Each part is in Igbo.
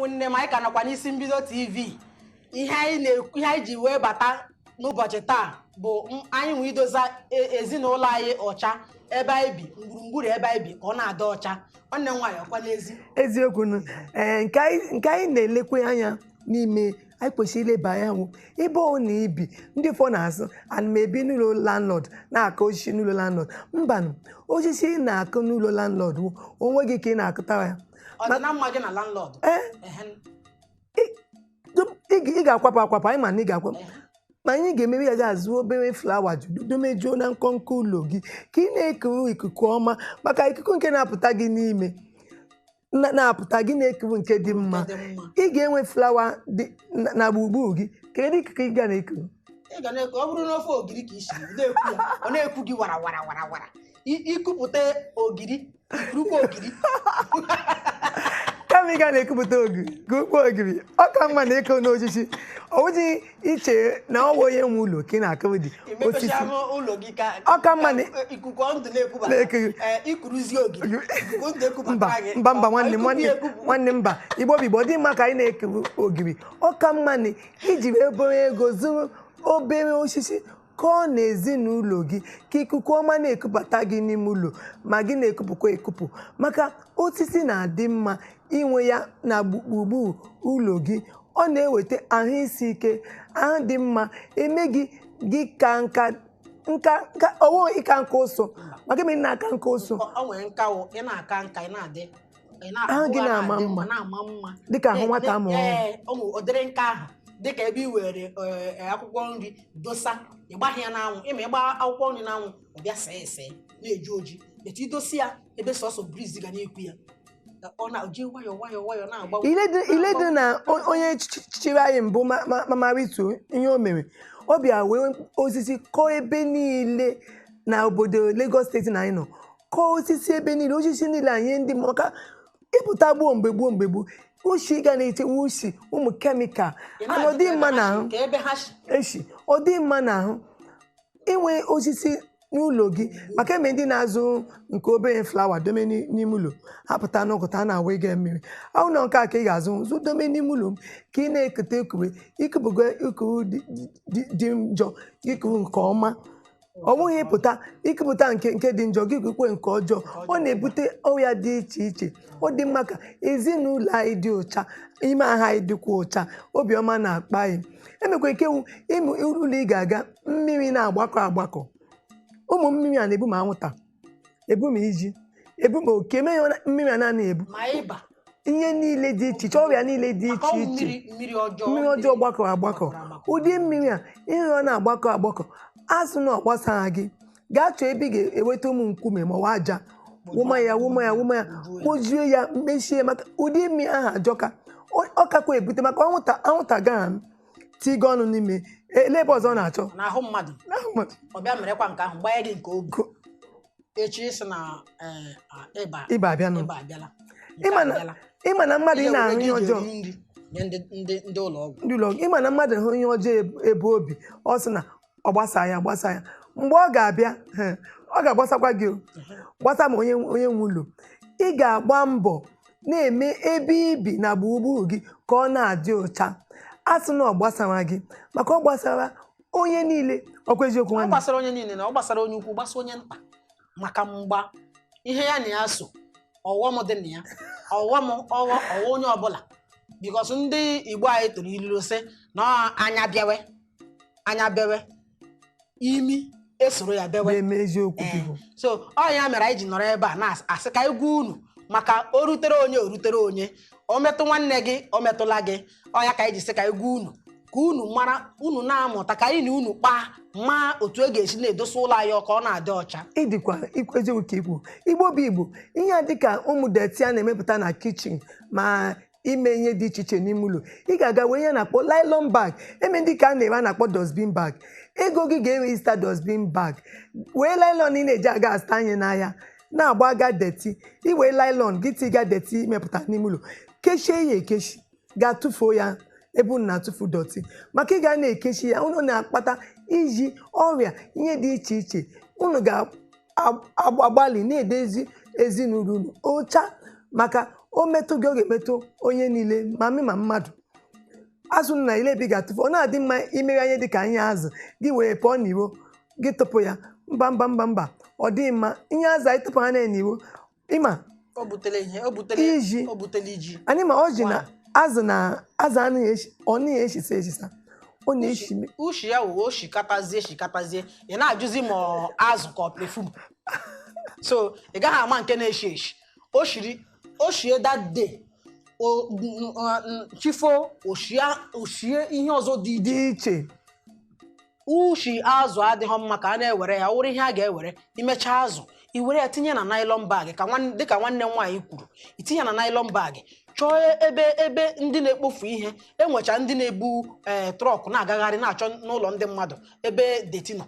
ụmụnne m anyị ka nọkwa n'isi mbido TV. Ihe anyị ji wee bata n'ụbọchị taa bụ anyị nwe idoza ezinụlọ anyị ọcha ebe anyị bi, gburugburu ebe anyị bi ka ọ na-adị ọcha. Nwanne m nwaanyị ọkwa n'ezi eziokwu nke anyị na-elekwe anya n'ime anyị kwesịrị ileba anya hụ ebe ọ na-ebi ndị ụfọdụ na-asụ ana m ebi n'ụlọ landlord na-akụ osisi n'ụlọ landlord. Mbanụ, osisi ị na-akụ n'ụlọ landlord onwe gị ka ị na-akụtara ya. ọ dị na mma gị na landlord ị ga-akwapụ akwapụ, anyị ma na ị ga-akwapụ, ma anyị ga-emewe ya ga-azụ obere flawa domejuo na nkọnkọ ụlọ gị ka ị na-ekuru ikuku ọma, maka ikuku nke na-apụta gị n'ime na-apụta gị na-ekuru nke dị mma. Ị ga-enwe flawa dị na gburugburu gị. Kedu ikuku ị ga na-ekuru? Ị ga na-eku ọ bụrụ n'ofe ogiri ka isi na-ekwu ya, ọ na-ekwu gị wara wara wara wara. Ikupụta ogiri, ikurukwa ogiri. Kama ị ga na-ekupụta ogiri gụkwa ogiri, ọ ka mma na ịkụ n'osisi. Ọ bụghị iche na ọ bụ onye nwe ụlọ ka ị na-akụ dị osisi. Ọ ka mma na ikuku ndụ na-ekubata ikuruzi ogiri. Mba nwanne mba Igbo bụ Igbo, ọ dị mma ka anyị na-ekuru ogiri. Ọ ka mma na iji obere ego zụrụ obere osisi ka ọ na-ezinụlọ gị ka ikuku ọma na-ekupụta gị n'ime ụlọ, ma gị na-ekupụkwa ekupụ, maka osisi na-adị mma inwe ya na gburugburu ụlọ gị. Ọ na-eweta ahụ isi ike, ahụ dị mma, eme gị ka nka ọwụ ịka nka ụsụ, maka eme na-aka nka ụsụ ahụ gị na-ama mma dịka ahụ nwata amụrụ ụdịrị nka ahụ, dịka ebe i were akwụkwọ nri dosa, ịgbaghị ya n'anwụ. Ịma ịgba akwụkwọ nri n'anwụ ọ bịa see ese na-eju oji, etu idosi ya ebe sọsọ briz ga na-ekwu ya, ọ na-oji nwayọọ na-agba. Iledu na onye chịrị anyị mbụ Mamaritu ihe o mere, ọ bịa wee osisi kọọ ebe niile na obodo Lagos steeti na anyị nọ, kọọ osisi ebe niile, osisi niile anyị ndị maka ịpụta gboo mgbe ushi ga na-echewe ushi ụmụ kemikal ọ dị mma n'ahụ ọ dị mma n'ahụ inwe osisi n'ụlọ gị, maka eme ndị na-azụ nke obere flawa dome n'ime ụlọ, apụta n'ụkụta a na-awa ịga mmiri. Ahụ na nke a ka ị ga-azụ zụ dome n'ime ụlọ ka ị na-ekute ekube ikupụgo ikuru dị njọ ikuru nke ọma. Ọ bụghị ikupụta nke dị njọ gị kukwe nke ọjọọ, ọ na-ebute ọrịa dị iche iche. Ọ dị mma ka ezinụlọ anyị dị ụcha, ime aha anyị dịkwa ụcha, obiọma na-akpa anyị. Emekwa ikewu ụlọ ị ga-aga mmiri na-agbakọ, ụmụ mmiri a na-ebu ma anwụnta, ebu ma iji, ebu ma oke, eme ya mmiri a naanị ebu ihe niile dị iche iche, ọrịa niile dị iche iche, mmiri ọjọọ gbakọ. Ụdị mmiri a ihe ọ na-agbakọ asụ na ọgbasara gị, gaa chọọ ebe ị ga-eweta ụmụ nkume ma ọ aja, wụma ya kpojuo ya, mkpechie, maka ụdị mmiri ahụ ajọka. Ọ kakwa ebute maka anwụnta gara tiga ọnụ n'ime ele ebe ọzọ na-achọ n'ahụ mmadụ. Ọ bịa merekwa nke ahụ gbanye gị nke ogo echi isi na ịba abịala. Ịma na mmadụ ị na-ahụ ihe ọjọọ ndị ụlọ ọgwụ, ịma na mmadụ hụ ihe ọjọọ ebe obi, ọ sị na ọ gbasa ya mgbe ọ ga-abịa ọ ga-agbasakwa gị, gbasa ma onye nwe ụlọ. Ị ga-agba mbọ na-eme ebe ibi na gburugburu gị ka ọ na-adị ụcha. Asụ na ọ gbasara gị, maka ọ gbasara onye niile. Ọkwa eziokwu nwanne, ọ gbasara onye niile na ọ gbasara onye ukwu, gbasa onye nta, maka mgba ihe ya na ya so ọghọm dị na ya, ọghọm onye ọbụla. Bikos ndị Igbo anyị toro ilu sị na anya bịawe imi esoro ya bewe. So ọ ya mere anyị ji nọrọ ebe a na-asị ka anyị gwa unu, maka o rutere onye, o metụ nwanne gị, o metụla gị. Ọ ya ka anyị ji sị ka anyị gwa unu ka unu mara, unu na-amụta ka anyị na unu kpaa ma otu e ga-esi na-edosa ụlọ anyị ka ọ na-adị ọcha. Ịdịkwa eziokwu ka ikwu Igbo bụ Igbo, ihe a dịka ụmụ deti a na-emepụta na kichin ma ime ihe dị iche iche n'ime ụlọ. Ị ga-aga wee ihe na-akpọ nylon bag, eme ndị ka a na-ere a na-akpọ dustbin bag. Ego gị ga-enwe ista dustbin bag, wee nylon ị na-eji aga azụta anyị n'ahịa na-agbaga deti, iwee nylon gị tiga deti mepụta n'ime ụlọ, kechie ya ekechi, ga-atụfuo ya ebe unu na-atụfu dọtị, maka ị ga na-ekechi ya unu na-akpata iji ọrịa ihe dị iche iche. Unu ga-agbalị na-edezi ezinụlọ unu ọcha, maka o metụ gị ọ ga-emetụ onye niile ma mị ma mmadụ. Azụ na ile ebe ị ga-atụfu ọ na-adị mma imeghe ihe dị ka ihe azụ gị wee pụọ n'iro gị tụpụ ya mba ọ dịghị mma ihe azụ anyị tụpụ ha n'iro ịma o butele iji anyị ma ọ ji na azụ anaghị ọ naghị eshisa ọ na-eshi ushi ya wo shikatazie ị na-ajụzi ma azụ ka ọ perfume so ị gaghị ama nke na-eshi oshie that day chifo oshie ihe ọzọ dị iche. ushi azụ adịghị mma ka a na-ewere ya wụrụ ihe a ga-ewere imecha azụ i were ya tinye na nylon bag dịka nwanne nwaanyị kwuru itinye na nylon bag chọọ ebe ndị na-ekpofu ihe enwecha ndị na-ebu trọk na-agagharị na-achọ n'ụlọ ndị mmadụ ebe deti nọ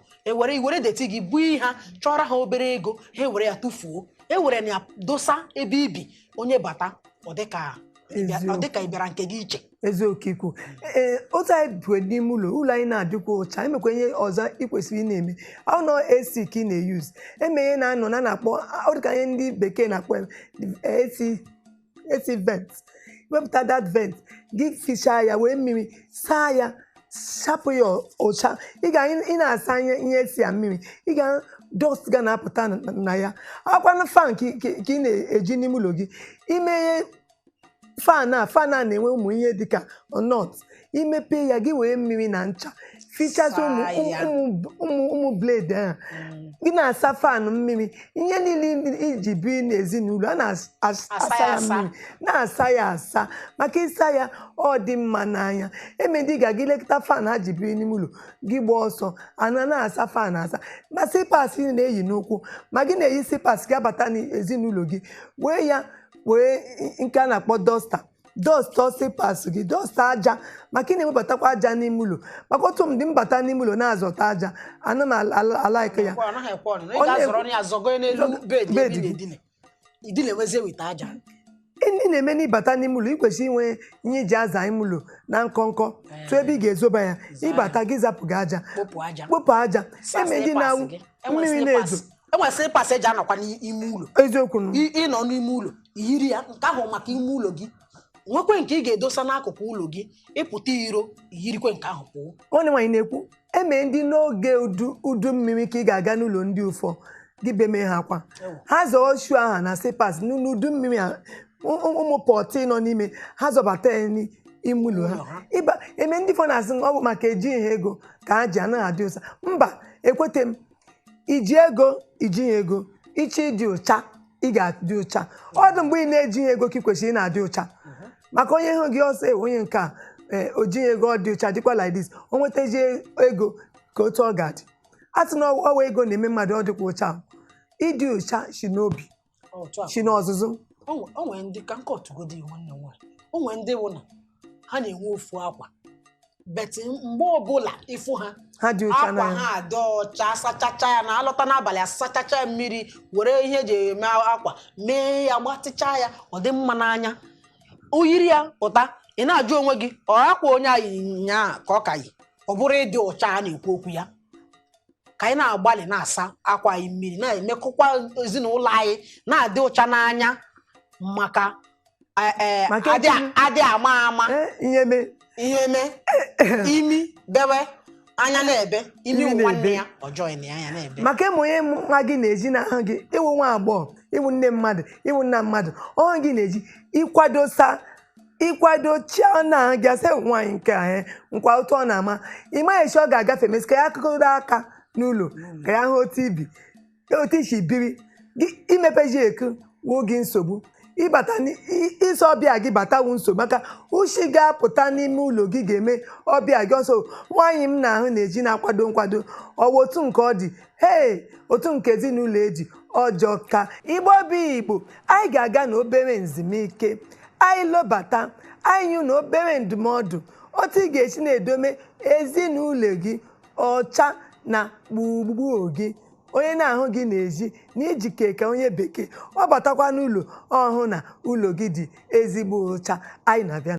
iwere deti gị buo ihe chọrọ ha obere ego ha ewere ya tụfuo ewere na ya dosa ebe ibi onye bata ọ dịka ị bịara nke gị iche. Eziokwu ikwu otu anyị bụrụ n'ime ụlọ anyị na-adịkwa ụcha emekwa ihe ọzọ ị kwesịrị ị na-eme ọ nọ AC ka ị na-eyuz eme ihe na-anọ na-akpọ ọ dịka ihe ndị bekee na-akpọ AC vent wepụta that vent gị fichaa ya wee mmiri saa ya chapụ ya ụcha ị na-asa ihe esi ya mmiri ị ga dust ga na-apụta na ya akwana fan ka ị na-eji n'ime ụlọ gị imeghe fan a na-enwe ụmụ ihe dịka nọt imepe ya gị wee mmiri na ncha fichazi ụmụ blade ahụ gị na-asa fan mmiri ihe niile iji biri n'ezinụlọ a na-asa ya mmiri na-asa ya asa maka ịsa ya ọ dị mma n'anya emedi ga gị lekọta fan ha ji biri n'ime ụlọ gị gba ọsọ na-asa fan asa ma sipas ị na-eyi n'ụkwụ ma gị na-eyi sipas ga-abata n'ezinụlọ gị wee nke a na-akpọ dọsta sipas gị dọsta aja maka ị na-ewebatakwa aja n'ime ụlọ maka otu ndị mbata n'ime ụlọ na-azọta aja ana m alaike ya ị na-eme n'ịbata n'ime ụlọ ị kwesịrị inwe ihe iji aza ime ụlọ na nkọnkọ tụ ebe ị ga-ezoba ya ịbata gị zapụ gị aja kpopụ aja eme ndị na-awụ mmiri na-ezo enwesịrị pas eji anọkwa n'ime ụlọ eziokwu ịnọ n'ime ụlọ iyiri ya nke ahụ maka ime ụlọ gị nwekwe nke ị ga-edosa n'akụkụ ụlọ gị ịpụta iro iyirikwe nke ahụ pụọ. Nwanne nwaanyị na-ekwu eme ndị n'oge udu mmiri ka ị ga-aga n'ụlọ ndị ụfọ gị beme ha akwa ha zọọ shu aha na sipas n'udu mmiri ụmụ pọtị nọ n'ime ha zọbata ya n'ime ụlọ ha eme ndị fọ na-asị ọ bụ maka ejighị ego ka ha ji anaghị adị ụsa mba ekwete m iji ego ijighị ego iche ịdị ụcha ị ga-adị ụcha ọdụ mgbe ị na-ejighị ego ka ị kwesịrị ị na-adị ụcha maka onye hụ gị ọsọ onye nke a o jighị ego ọ dị ụcha dịkwa like this o nwetaji ego ka otu ọ ga-adị atụ na ọwa ego na-eme mmadụ ọ dịkwa ụcha ịdị ụcha si n'obi si n'ọzụzụ. O nwere ndị ka nke ọtụgodi nwanne nwaanyị o nwere ndị bụ na ha na-enwe ofu akwa beti mgbe ọbụla ịfụ ha dị ụcha akwa ha dị ọcha sachacha ya na alọta n'abalị asachacha mmiri were ihe eji eme akwa mee ya gbatịcha ya ọ dị mma n'anya o yiri ya pụta ị na-ajụ onwe gị ọ akwa onye anyị nya ka ọ ka yi ọ bụrụ ịdị ụcha a na-ekwu okwu ya ka anyị na-agbalị na-asa akwa anyị mmiri na-emekọkwa ezinụlọ anyị na-adị ụcha n'anya maka adị ama ihe mee imi bebe anya na-ebe imi nwanne ya ọjọọ na anya na-ebe maka ịmụ onye nwa gị na-eji na ahụ gị ịwụ nwa agbọghọ ịwụ nne mmadụ ịwụ nna mmadụ ọhụ gị na-eji ịkwado chia na ahụ gị asị nwaanyị nke ahụ nkwa otu ọ na-ama ị maghị echi ọ ga-agafe mesị ka ya akụkọdo aka n'ụlọ ka ya hụ otu isi biri imepeji eku wuo gị nsogbu ịbata isi ọbịa gị batawu nsogbu maka ushi ga-apụta n'ime ụlọ gị ga-eme ọbịa gị ọsọ nwaanyị m na ahụ na-eji na-akwado nkwado ọwa otu nke ọ dị otu nke ezinụlọ eji ọjọọ ka Igbo bụ Igbo anyị ga-aga n'obere nzimike anyị lọbata anyị nyụ n'obere ndụmọdụ otu ị ga-esi na-edome ezinụlọ gị ọcha na gburugburu gị onye na-ahụ gị na-eji n'iji keke onye bekee ọ batakwa n'ụlọ ọhụụ na ụlọ gị dị ezigbo ụcha anyị na-abịa